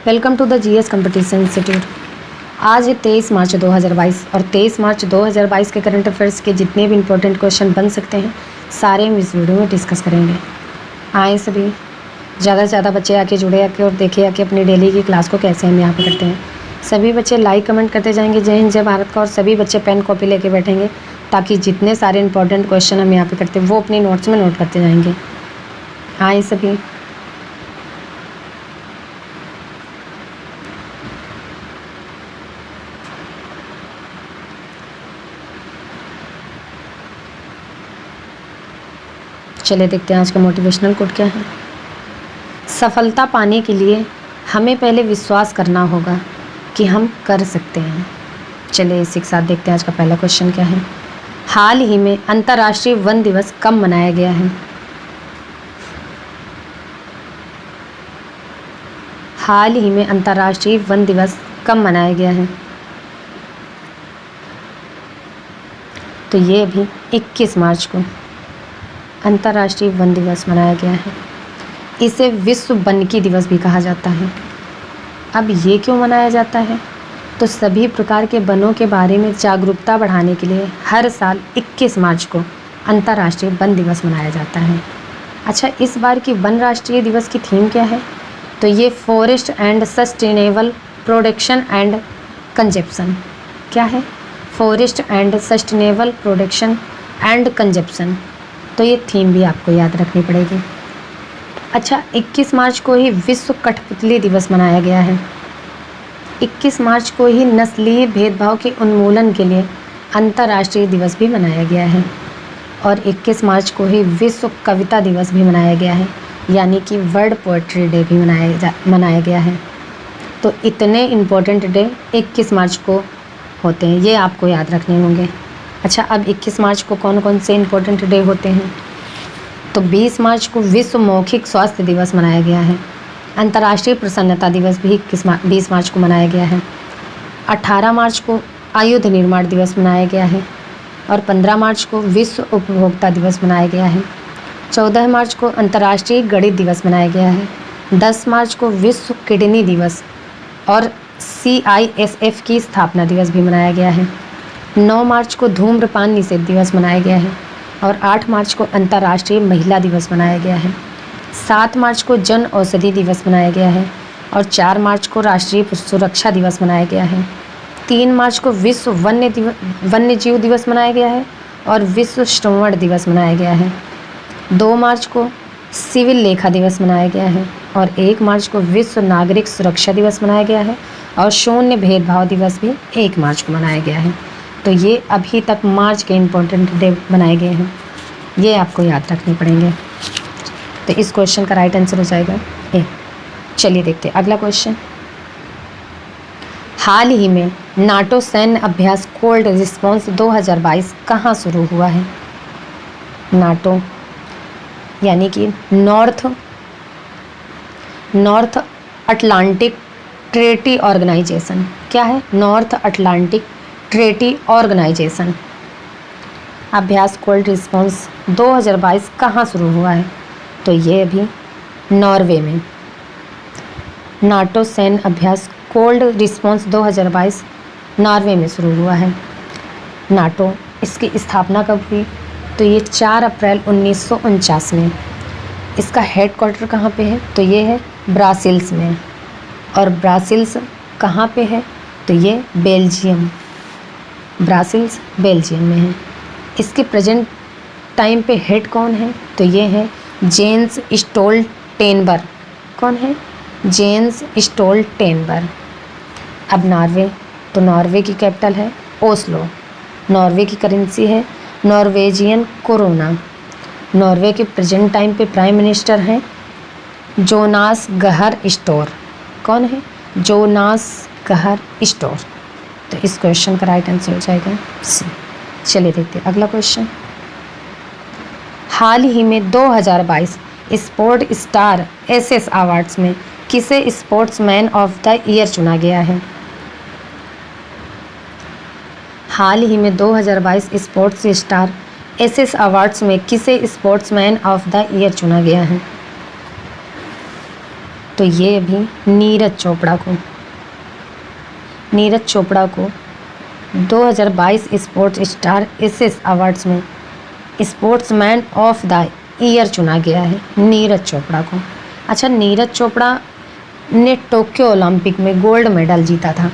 Welcome to the GS competition institute. आज है 23 मार्च 2022 और 23 मार्च 2022 के करंट अफेयर्स के जितने भी इंपॉर्टेंट क्वेश्चन बन सकते हैं सारे हम इस वीडियो में डिस्कस करेंगे। आए सभी ज़्यादा से ज़्यादा बच्चे आके जुड़े आके और देखे आके अपनी डेली की क्लास को कैसे हम यहाँ पे करते हैं। सभी बच्चे लाइक कमेंट करते जाएंगे जय हिंद जय भारत का, और सभी बच्चे पेन कॉपी लेके बैठेंगे ताकि जितने सारे इंपॉर्टेंट क्वेश्चन हम यहाँ पे करते हैं वो अपनी नोट्स में नोट करते जाएंगे। आए सभी चलिए देखते हैं आज का मोटिवेशनल कोट क्या है। सफलता पाने के लिए हमें पहले विश्वास करना होगा कि हम कर सकते हैं। चलिए इसी के साथ देखते हैं आज का पहला क्वेश्चन क्या है। हाल ही में अंतर्राष्ट्रीय वन दिवस कब मनाया गया है? हाल ही में अंतर्राष्ट्रीय वन दिवस कब मनाया गया है? तो ये अभी 21 मार्च को अंतर्राष्ट्रीय वन दिवस मनाया गया है। इसे विश्व वनिकी दिवस भी कहा जाता है। अब ये क्यों मनाया जाता है? तो सभी प्रकार के वनों के बारे में जागरूकता बढ़ाने के लिए हर साल 21 मार्च को अंतर्राष्ट्रीय वन दिवस मनाया जाता है। अच्छा, इस बार की वन राष्ट्रीय दिवस की थीम क्या है? तो ये forest and sustainable production and consumption. क्या है? Forest and sustainable production and consumption. तो ये थीम भी आपको याद रखनी पड़ेगी। अच्छा, 21 मार्च को ही विश्व कठपुतली दिवस मनाया गया है। 21 मार्च को ही नस्लीय भेदभाव के उन्मूलन के लिए अंतर्राष्ट्रीय दिवस भी मनाया गया है। और 21 मार्च को ही विश्व कविता दिवस भी मनाया गया है, यानी कि वर्ल्ड पोएट्री डे भी मनाया गया है। तो इतने इम्पोर्टेंट डे 21 मार्च को होते हैं, ये आपको याद रखने होंगे। अच्छा, अब 21 मार्च को कौन कौन से इम्पोर्टेंट डे होते हैं? तो 20 मार्च को विश्व मौखिक स्वास्थ्य दिवस मनाया गया है। अंतर्राष्ट्रीय प्रसन्नता दिवस भी 20 मार्च को मनाया गया है। 18 मार्च को आयुध निर्माण दिवस मनाया गया है। और 15 मार्च को विश्व उपभोक्ता दिवस मनाया गया है। 14 मार्च को अंतर्राष्ट्रीय गणित दिवस मनाया गया है। 10 मार्च को विश्व किडनी दिवस और CISF की स्थापना दिवस भी मनाया गया है। 9 मार्च को धूम्रपान निषेध दिवस मनाया गया है। और 8 मार्च को अंतर्राष्ट्रीय महिला दिवस मनाया गया है। 7 मार्च को जन औषधि दिवस मनाया गया है। और 4 मार्च को राष्ट्रीय सुरक्षा दिवस मनाया गया है। 3 मार्च को विश्व वन्य जीव दिवस मनाया गया है और विश्व श्रवण दिवस मनाया गया है। 2 मार्च को सिविल लेखा दिवस मनाया गया है। और 1 मार्च को विश्व नागरिक सुरक्षा दिवस मनाया गया है। और शून्य भेदभाव दिवस भी 1 मार्च को मनाया गया है। तो ये अभी तक मार्च के इम्पोर्टेंट डे बनाए गए हैं, ये आपको याद रखने पड़ेंगे। तो इस क्वेश्चन का राइट आंसर हो जाएगा ए। चलिए देखते हैं अगला क्वेश्चन। हाल ही में नाटो सैन्य अभ्यास कोल्ड रिस्पॉन्स 2022 कहाँ शुरू हुआ है? नाटो यानी कि नॉर्थ अटलांटिक ट्रेटी ऑर्गेनाइजेशन। क्या है? नॉर्थ अटलांटिक ट्रेटी ऑर्गेनाइजेशन अभ्यास कोल्ड रिस्पॉन्स 2022 कहाँ शुरू हुआ है? तो ये अभी नॉर्वे में नाटो सैन्य अभ्यास कोल्ड रिस्पॉन्स 2022 नॉर्वे में शुरू हुआ है। नाटो इसकी स्थापना कब हुई? तो ये 4 अप्रैल 1949 में। इसका हेडक्वार्टर कहाँ पे है? तो ये है ब्रासिल्स में। और ब्रासिल्स कहाँ पे है? तो ये बेल्जियम, ब्रासिल्स बेल्जियम में है। इसके प्रेजेंट टाइम पे हेड कौन है? तो ये है जेन्स स्टोल्टेनबर्ग। कौन है? Jens Stoltenberg. अब नॉर्वे, तो नॉर्वे की कैपिटल है ओस्लो। नॉर्वे की करेंसी है नॉर्वेजियन कोरोना। नॉर्वे के प्रेजेंट टाइम पे प्राइम मिनिस्टर हैं जोनास गहर स्टोर। कौन है? जोनास गहर स्टोर। तो इस क्वेश्चन का राइट आंसर हो जाएगा सी। चलिए देखते हैं अगला क्वेश्चन। हाल ही में 2022 स्पोर्ट स्टार एसएस अवार्ड्स में किसे स्पोर्ट्समैन ऑफ द ईयर चुना गया है? हाल ही में 2022 स्पोर्ट्स स्टार एसएस अवार्ड्स में किसे स्पोर्ट्समैन ऑफ द ईयर चुना गया है? तो ये भी नीरज चोपड़ा को 2022 स्पोर्ट्स स्टार एसेस अवार्ड्स में स्पोर्ट्समैन ऑफ द ईयर चुना गया है नीरज चोपड़ा को। अच्छा, नीरज चोपड़ा ने टोक्यो ओलंपिक में गोल्ड मेडल जीता था।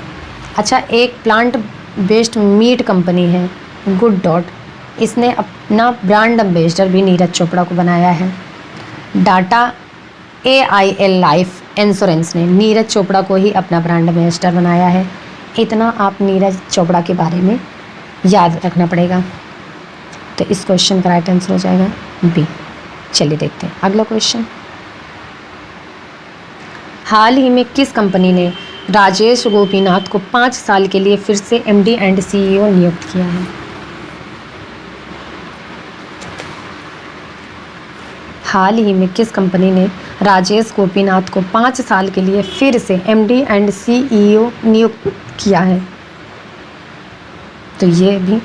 अच्छा, एक प्लांट बेस्ड मीट कंपनी है गुड डॉट, इसने अपना ब्रांड एम्बेसडर भी नीरज चोपड़ा को बनाया है। डाटा AIL लाइफ इंश्योरेंस ने नीरज चोपड़ा को ही अपना ब्रांड एम्बेसडर बनाया है। इतना आप नीरज चोपड़ा के बारे में याद रखना पड़ेगा। तो इस क्वेश्चन का राइट आंसर हो जाएगा बी। चलिए देखते हैं अगला क्वेश्चन। हाल ही में किस कंपनी ने राजेश गोपीनाथ को 5 साल के लिए फिर से MD एंड CEO नियुक्त किया है? हाल ही में किस कंपनी ने राजेश गोपीनाथ को 5 साल के लिए फिर से MD एंड CEO नियुक्त किया है? तो ये भी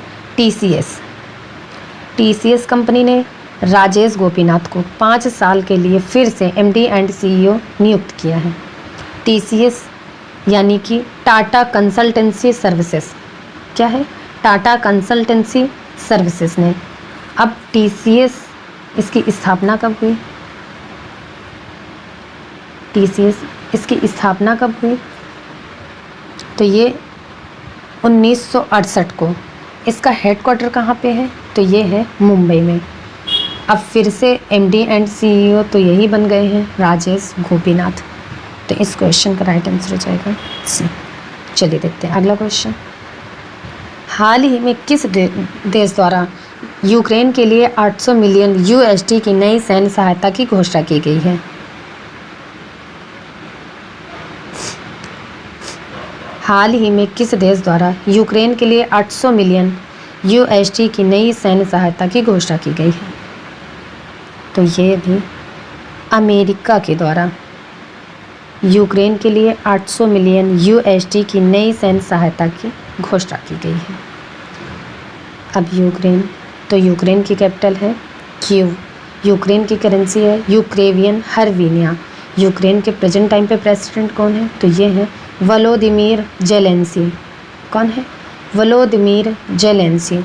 TCS कंपनी ने राजेश गोपीनाथ को 5 साल के लिए फिर से MD एंड CEO नियुक्त किया है। TCS यानी कि टाटा कंसल्टेंसी सर्विसेज। क्या है? टाटा कंसल्टेंसी सर्विसेज ने। अब TCS इसकी स्थापना कब हुई? TCS इसकी स्थापना कब हुई? तो ये 1968 को। इसका हेडक्वार्टर कहाँ पे है? तो ये है मुंबई में। अब फिर से MD एंड CEO तो यही बन गए हैं राजेश गोपीनाथ। तो इस क्वेश्चन का राइट आंसर हो जाएगा सी। चलिए देखते हैं अगला क्वेश्चन। हाल ही में किस देश द्वारा यूक्रेन के लिए 800 मिलियन USD की नई सैन्य सहायता की घोषणा की गई है? हाल ही में किस देश द्वारा यूक्रेन के लिए 800 मिलियन USD की नई सैन्य सहायता की घोषणा की गई है? तो ये भी अमेरिका के द्वारा यूक्रेन के लिए 800 मिलियन USD की नई सैन्य सहायता की घोषणा की गई है। अब यूक्रेन की कैपिटल है कीव। यूक्रेन की करेंसी है यूक्रेवियन हरवीनिया। यूक्रेन के प्रेजेंट टाइम पे प्रेसिडेंट कौन है? तो ये है वोलोदिमीर जेलेंस्की। कौन है? Volodymyr Zelensky.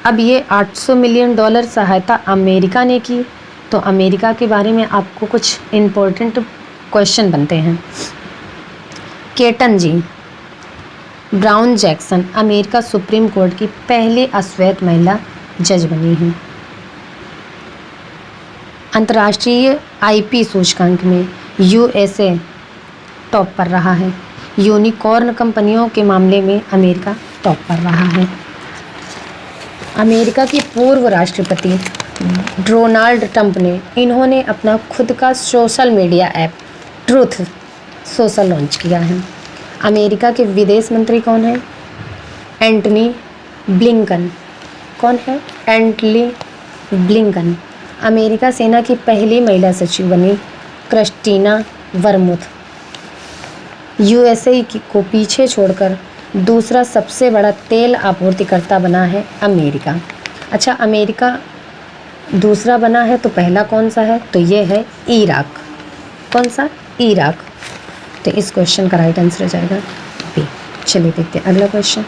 अब ये $800 मिलियन सहायता अमेरिका ने की, तो अमेरिका के बारे में आपको कुछ इम्पोर्टेंट क्वेश्चन बनते हैं। Ketone brown Jackson America supreme court की पहली अश्वेत महिला जज बनी हैं। अंतर्राष्ट्रीय IP सूचकांक में USA टॉप पर रहा है। यूनिकॉर्न कंपनियों के मामले में अमेरिका टॉप पर रहा है। अमेरिका के पूर्व राष्ट्रपति डोनाल्ड ट्रंप ने इन्होंने अपना खुद का social media app truth social launch किया है। अमेरिका के विदेश मंत्री कौन है? Antony Blinken. कौन है? Antony Blinken. अमेरिका सेना की पहली महिला सचिव बनी क्रिस्टीना वर्मुथ। USA को पीछे छोड़कर दूसरा सबसे बड़ा तेल आपूर्तिकर्ता बना है अमेरिका। अच्छा, अमेरिका दूसरा बना है तो पहला कौन सा है? तो ये है इराक। कौन सा? इराक। तो इस क्वेश्चन का राइट आंसर हो जाएगा बी। चलिए देखते हैं अगला क्वेश्चन।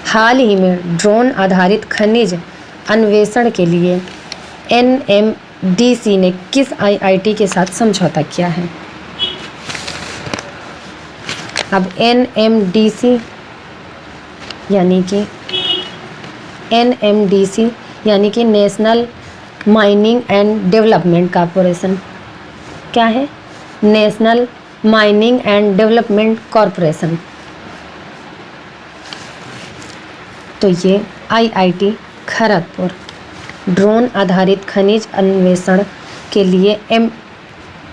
हाल ही में ड्रोन आधारित खनिज अन्वेषण के लिए NMDC ने किस IIT के साथ समझौता किया है? अब NMDC यानी कि national mining and development corporation. क्या है? National mining and development corporation. तो ये IIT खड़गपुर ड्रोन आधारित खनिज अन्वेषण के लिए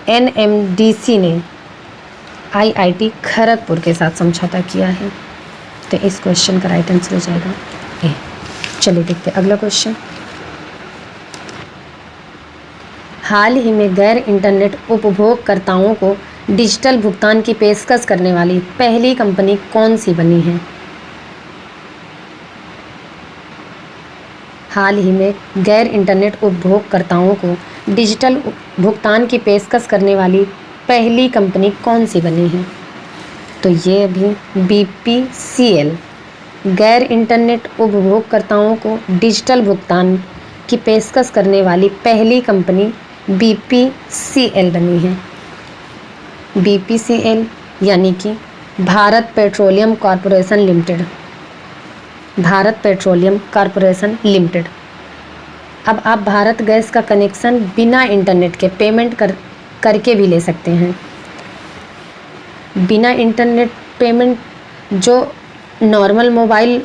NMDC ने IIT खड़गपुर के साथ समझौता किया है। तो इस क्वेश्चन का राइट आंसर हो जाएगा ए। चलिए देखते हैं अगला क्वेश्चन। हाल ही में गैर इंटरनेट उपभोगकर्ताओं को डिजिटल भुगतान की पेशकश करने वाली पहली कंपनी कौन सी बनी है? हाल ही में गैर इंटरनेट उपभोगकर्ताओं को डिजिटल भुगतान की पेशकश करने वाली पहली कंपनी कौन सी बनी है? तो ये भी BPCL। गैर इंटरनेट उपभोगकर्ताओं को डिजिटल भुगतान की पेशकश करने वाली पहली कंपनी BPCL बनी है। BPCL यानी कि Bharat petroleum corporation limited. Bharat petroleum corporation limited. अब आप भारत गैस का कनेक्शन बिना इंटरनेट के पेमेंट करके भी ले सकते हैं। बिना इंटरनेट पेमेंट जो नॉर्मल मोबाइल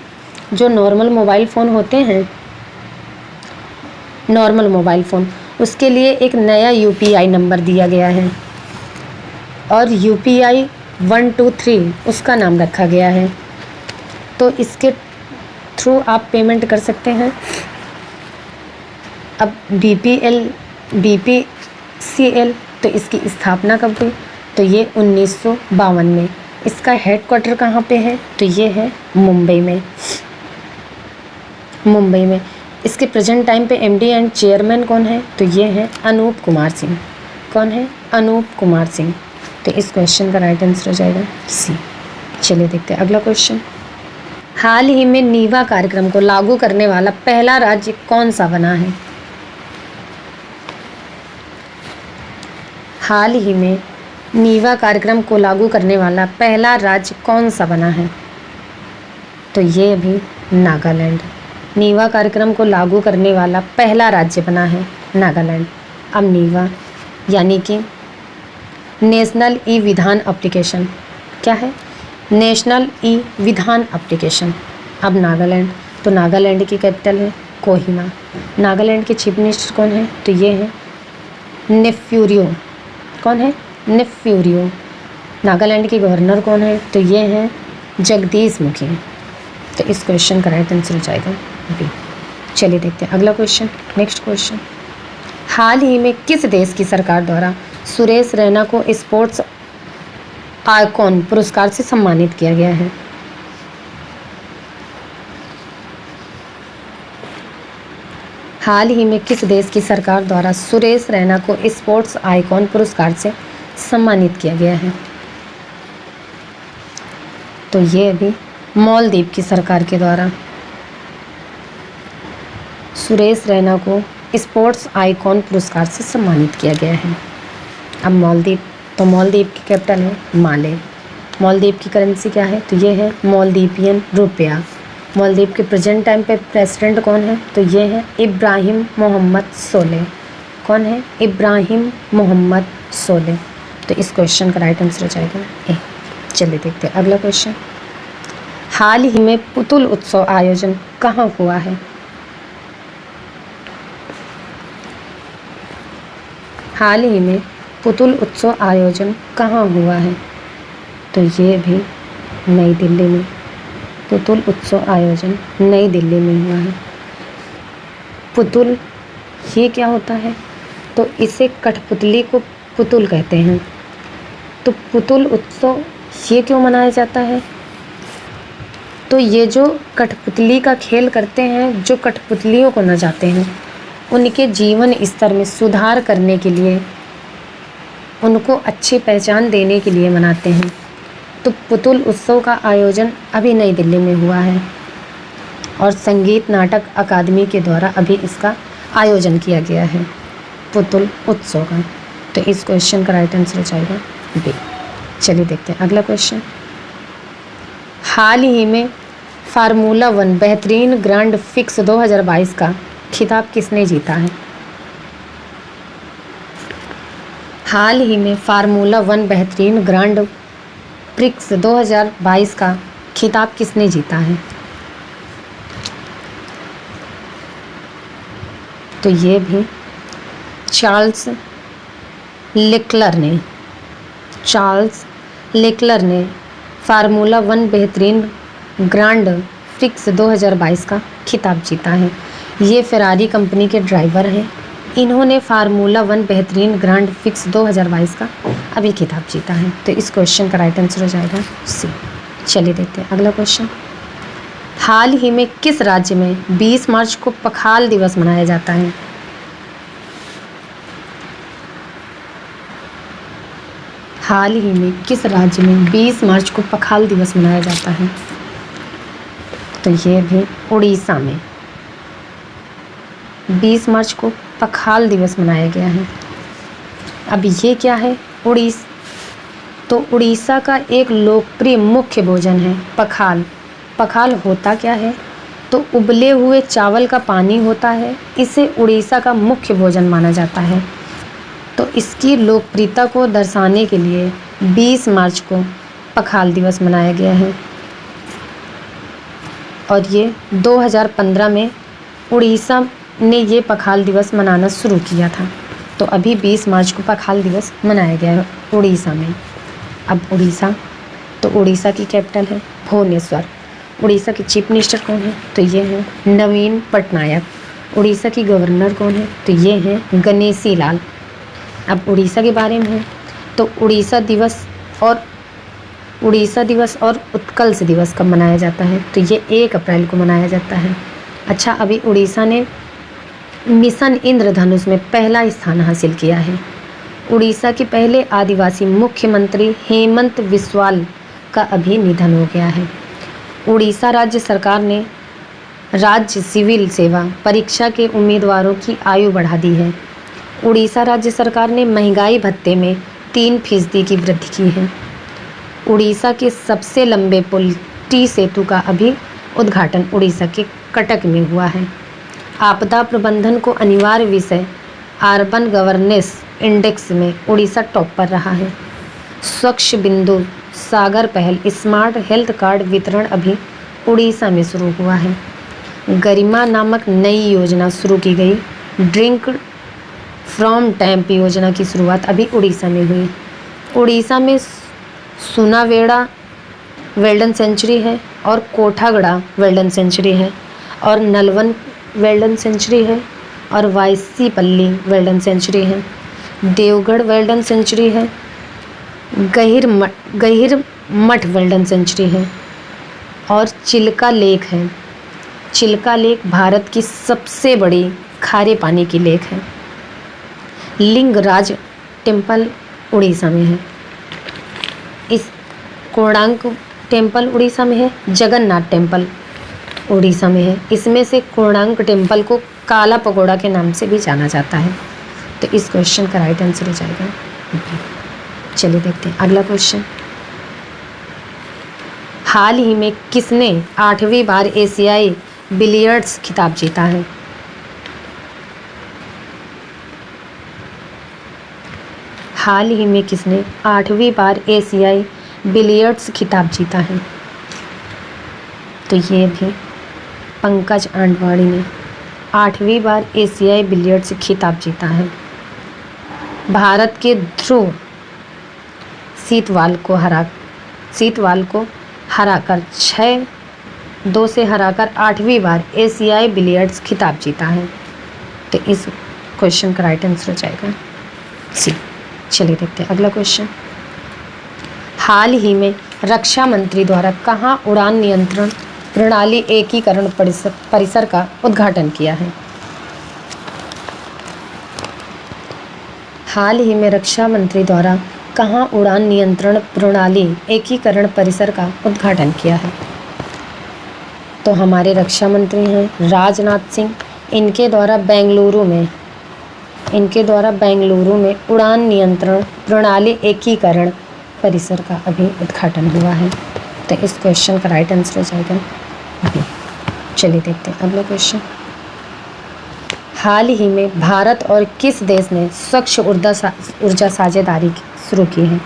फ़ोन होते हैं, नॉर्मल मोबाइल फ़ोन, उसके लिए एक नया UPI नंबर दिया गया है और UPI 123 उसका नाम रखा गया है। तो इसके थ्रू आप पेमेंट कर सकते हैं। अब BPCL तो इसकी स्थापना कब हुई? तो ये 1952 में। इसका हेडक्वार्टर कहाँ पे है? तो ये है मुंबई में। इसके प्रेजेंट टाइम पे MD एंड चेयरमैन कौन है? तो ये है अनूप कुमार सिंह। कौन है? अनूप कुमार सिंह। तो इस क्वेश्चन का राइट आंसर हो जाएगा C। चलिए देखते हैं अगला क्वेश्चन। हाल ही में नीवा कार्यक्रम को लागू करने वाला पहला राज्य कौन सा बना है? हाल ही में नीवा कार्यक्रम को लागू करने वाला पहला राज्य कौन सा बना है? तो ये भी नागालैंड। नीवा कार्यक्रम को लागू करने वाला पहला राज्य बना है नागालैंड। अब नीवा यानी कि नेशनल ई विधान एप्लीकेशन, क्या है? नेशनल ई विधान एप्लीकेशन। अब नागालैंड, तो नागालैंड की कैपिटल है कोहिमा। नागालैंड के चीफ मिनिस्टर कौन है? तो ये है नेफ्यूरियो। कौन है? नेफ्यूरियो। नागालैंड के गवर्नर कौन है? तो ये हैं जगदीश मुखी। तो इस क्वेश्चन का राइट आंसर हो जाएगा B। चलिए देखते हैं अगला क्वेश्चन। Next question. हाल ही में किस देश की सरकार द्वारा सुरेश रैना को स्पोर्ट्स आइकॉन पुरस्कार से सम्मानित किया गया है? हाल ही में किस देश की सरकार द्वारा सुरेश रैना को स्पोर्ट्स आइकॉन पुरस्कार से सम्मानित किया गया है? तो ये भी मालदीव की सरकार के द्वारा सुरेश रैना को स्पोर्ट्स आइकॉन पुरस्कार से सम्मानित किया गया है। अब मालदीव, तो मालदीव की कैपिटल है माले। मालदीव की करेंसी क्या है? तो ये है मालदीवियन रुपया। मालदीव के प्रेजेंट टाइम पे प्रेसिडेंट कौन है? तो ये है इब्राहिम मोहम्मद सोलेह। कौन है? इब्राहिम मोहम्मद सोलेह। तो इस क्वेश्चन का राइट आंसर हो जाएगा A। चलिए देखते हैं अगला क्वेश्चन। हाल ही में पुतुल उत्सव आयोजन कहाँ हुआ है? हाल ही में पुतुल उत्सव आयोजन कहाँ हुआ है? तो ये भी नई दिल्ली में। पुतुल उत्सव आयोजन नई दिल्ली में हुआ है। पुतुल ये क्या होता है? तो इसे कठपुतली को पुतुल कहते हैं। तो पुतुल उत्सव ये क्यों मनाया जाता है? तो ये जो कठपुतली का खेल करते हैं, जो कठपुतलियों को नचाते हैं, उनके जीवन स्तर में सुधार करने के लिए, उनको अच्छी पहचान देने के लिए मनाते हैं। तो पुतुल उत्सव का आयोजन अभी नई दिल्ली में हुआ है और संगीत नाटक अकादमी के द्वारा अभी इसका आयोजन किया गया है पुतुल उत्सव का। तो इस क्वेश्चन का राइट आंसर हो जाएगा B। चलिए देखते हैं अगला क्वेश्चन। हाल ही में फार्मूला 1 बेहतरीन ग्रैंड फिक्स 2022 का खिताब किसने जीता है? हाल ही में फार्मूला 1 बेहतरीन ग्रैंड प्रिक्स 2022 का खिताब किसने जीता है? तो ये भी चार्ल्स लेक्लर ने फार्मूला 1 बेहतरीन ग्रैंड प्रिक्स 2022 का खिताब जीता है। ये फेरारी कंपनी के ड्राइवर हैं। इन्होंने फार्मूला 1 बेहतरीन ग्रैंड प्रिक्स 2022 का अभी खिताब जीता है। तो इस क्वेश्चन का राइट आंसर हो जाएगा C। चलिए देखते हैं अगला क्वेश्चन। हाल ही में किस राज्य में 20 मार्च को पखाल दिवस मनाया जाता है? हाल ही में किस राज्य में 20 मार्च को पखाल दिवस मनाया जाता है? तो ये भी उड़ीसा में 20 मार्च को पखाल दिवस मनाया गया है। अब ये क्या है? तो उड़ीसा का एक लोकप्रिय मुख्य भोजन है पखाल। पखाल होता क्या है? तो उबले हुए चावल का पानी होता है। इसे उड़ीसा का मुख्य भोजन माना जाता है। तो इसकी लोकप्रियता को दर्शाने के लिए 20 मार्च को पखाल दिवस मनाया गया है और ये 2015 में उड़ीसा ने ये पखाल दिवस मनाना शुरू किया था। तो अभी 20 मार्च को पखाल दिवस मनाया गया है उड़ीसा में। अब उड़ीसा की कैपिटल है भुवनेश्वर। उड़ीसा के चीफ मिनिस्टर कौन है? तो ये हैं नवीन पटनायक। उड़ीसा की गवर्नर कौन है? तो ये हैं गणेशी लाल। अब उड़ीसा के बारे में है तो उड़ीसा दिवस और उत्कर्ष दिवस कब मनाया जाता है? तो ये 1 अप्रैल को मनाया जाता है। अच्छा, अभी उड़ीसा ने मिशन इंद्रधनुष में पहला स्थान हासिल किया है। उड़ीसा के पहले आदिवासी मुख्यमंत्री हेमंत बिस्वाल का अभी निधन हो गया है। उड़ीसा राज्य सरकार ने राज्य सिविल सेवा परीक्षा के उम्मीदवारों की आयु बढ़ा दी है। उड़ीसा राज्य सरकार ने महंगाई भत्ते में 3% की वृद्धि की है। उड़ीसा के सबसे लंबे पुल टी सेतु का अभी उद्घाटन उड़ीसा के कटक में हुआ है। आपदा प्रबंधन को अनिवार्य विषय अर्बन गवर्नेंस इंडेक्स में उड़ीसा टॉप पर रहा है। स्वच्छ बिंदु सागर पहल स्मार्ट हेल्थ कार्ड वितरण अभी उड़ीसा में शुरू हुआ है। गरिमा नामक नई योजना शुरू की गई। ड्रिंक फ्रॉम टैंप योजना की शुरुआत अभी उड़ीसा में हुई। उड़ीसा में सुनावेड़ा वेल्डन सेंचुरी है और कोठागड़ा वेल्डन सेंचुरी है और नलवन वेल्डन सेंचुरी है और वायसीपल्ली वेल्डन सेंचुरी है। देवगढ़ वेल्डन सेंचुरी है। गहिर मठ वेल्डन सेंचुरी है और चिल्का लेक है। चिल्का लेक भारत की सबसे बड़ी खारे पानी की लेक है। लिंगराज टेम्पल उड़ीसा में है। इस कोणार्क टेम्पल उड़ीसा में है। जगन्नाथ टेम्पल उड़ीसा में है। इसमें से कोणार्क टेम्पल को काला पगोड़ा के नाम से भी जाना जाता है। तो इस क्वेश्चन का राइट आंसर हो जाएगा। चलिए देखते हैं अगला क्वेश्चन। हाल ही में किसने 8वीं बार एशियाई बिलियर्ड्स खिताब जीता है? हाल ही में किसने 8वीं बार एशियाई बिलियर्ड्स खिताब जीता है? तो ये भी पंकज आडवाणी ने 8वीं बार एशियाई बिलियर्ड्स खिताब जीता है। भारत के ध्रुव सीतवाल को हराकर 6-2 से हराकर 8वीं बार एशियाई बिलियर्ड्स खिताब जीता है। तो इस क्वेश्चन का राइट आंसर हो जाएगा सी। चलिए देखते हैं अगला क्वेश्चन। हाल ही में रक्षा मंत्री द्वारा कहाँ उड़ान नियंत्रण प्रणाली एकीकरण परिसर का उद्घाटन किया है? हाल ही में रक्षा मंत्री द्वारा कहाँ उड़ान नियंत्रण प्रणाली एकीकरण परिसर का उद्घाटन किया है? तो हमारे रक्षा मंत्री हैं राजनाथ सिंह। इनके द्वारा बेंगलुरु में उड़ान नियंत्रण प्रणाली एकीकरण परिसर का अभी उद्घाटन हुआ है। तो इस क्वेश्चन का राइट आंसर हो जाएगा बी। चलिए देखते हैं अगला क्वेश्चन। हाल ही में भारत और किस देश ने स्वच्छ ऊर्जा साझेदारी शुरू की है?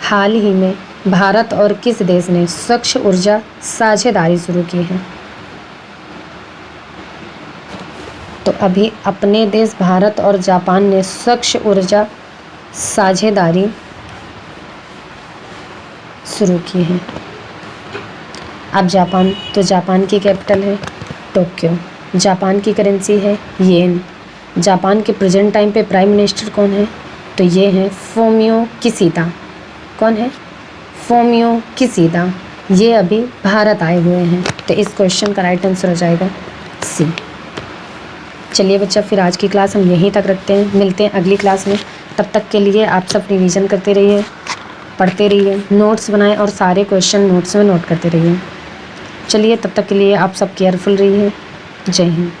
हाल ही में भारत और किस देश ने स्वच्छ ऊर्जा साझेदारी शुरू की है? तो अभी अपने देश भारत और जापान ने स्वच्छ ऊर्जा साझेदारी शुरू की है। अब जापान की कैपिटल है टोक्यो। जापान की करेंसी है येन। जापान के प्रेजेंट टाइम पे प्राइम मिनिस्टर कौन है? तो ये हैं फोमियो किशिदा। कौन है? Fumio Kishida. ये अभी भारत आए हुए हैं। तो इस क्वेश्चन का राइट आंसर हो जाएगा सी। चलिए बच्चा, फिर आज की क्लास हम यहीं तक रखते हैं, मिलते हैं अगली क्लास में। तब तक के लिए आप सब रिवीजन करते रहिए, पढ़ते रहिए, नोट्स बनाएं और सारे क्वेश्चन नोट्स में नोट करते रहिए। चलिए, तब तक के लिए आप सब केयरफुल रहिए। जय हिंद।